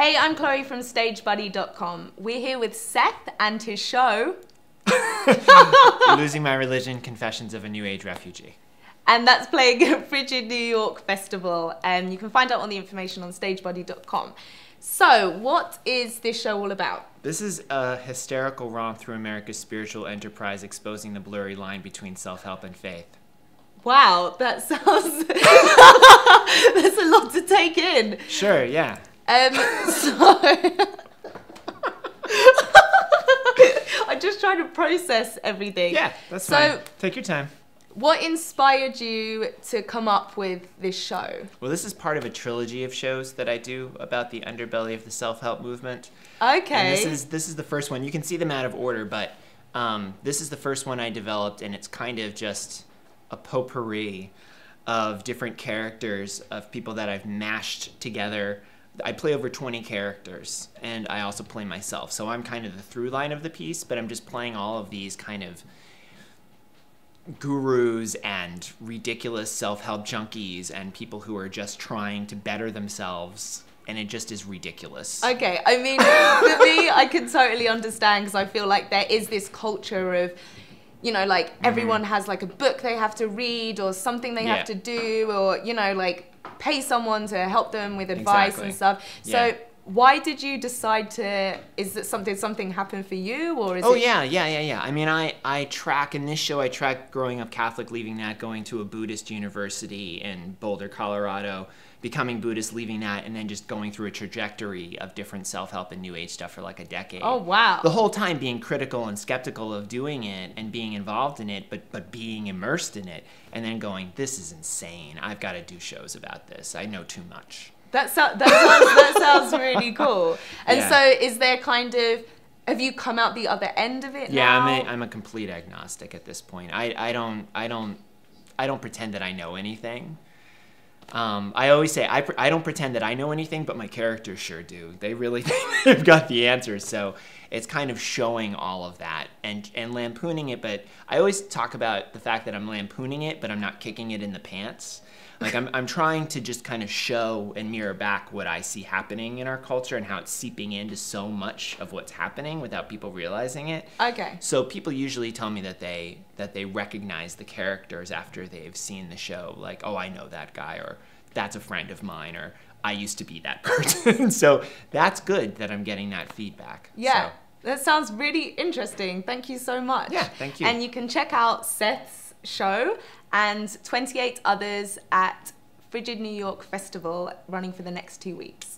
Hey, I'm Chloe from Stagebuddy.com. We're here with Seth and his show... Losing My Religion, Confessions of a New Age Refugee. And that's playing at Frigid New York Festival. And you can find out all the information on Stagebuddy.com. So, what is this show all about? This is a hysterical romp through America's spiritual enterprise, exposing the blurry line between self-help and faith. Wow, that sounds... That's a lot to take in. Sure, yeah. I'm just trying to process everything. Yeah, that's fine. Take your time. What inspired you to come up with this show? Well, this is part of a trilogy of shows that I do about the underbelly of the self-help movement. Okay. And this is the first one. You can see them out of order, but this is the first one I developed, and it's kind of just a potpourri of different characters of people that I've mashed together. I play over 20 characters, and I also play myself. So I'm kind of the through line of the piece, but I'm just playing all of these kind of gurus and ridiculous self-help junkies and people who are just trying to better themselves, and it just is ridiculous. Okay, I mean, for me, I can totally understand, because I feel like there is this culture of, you know, like everyone has like a book they have to read or something they have to do, or, you know, like pay someone to help them with advice and stuff. So why did you decide to, is it something happened for you, or is it? Yeah. I mean, I track, in this show, I track growing up Catholic, leaving that, going to a Buddhist university in Boulder, Colorado, becoming Buddhist, leaving that, and then just going through a trajectory of different self-help and New Age stuff for like a decade. Oh, wow. The whole time being critical and skeptical of doing it and being involved in it, but being immersed in it, and then going, this is insane. I've got to do shows about this. I know too much. That sounds really cool. And so is there kind of, have you come out the other end of it now? Yeah, I'm a complete agnostic at this point. I don't pretend that I know anything. I always say I don't pretend that I know anything, but my characters sure do. They really think they've got the answers. So it's kind of showing all of that and lampooning it. But I always talk about the fact that I'm lampooning it, but I'm not kicking it in the pants. Like I'm trying to just kind of show and mirror back what I see happening in our culture and how it's seeping into so much of what's happening without people realizing it. Okay. So people usually tell me that they recognize the characters after they've seen the show. Like, oh, I know that guy, or that's a friend of mine, or I used to be that person. So that's good that I'm getting that feedback. Yeah. So. That sounds really interesting. Thank you so much. Yeah, thank you. And you can check out Seth's show and 28 others at Frigid New York Festival, running for the next 2 weeks.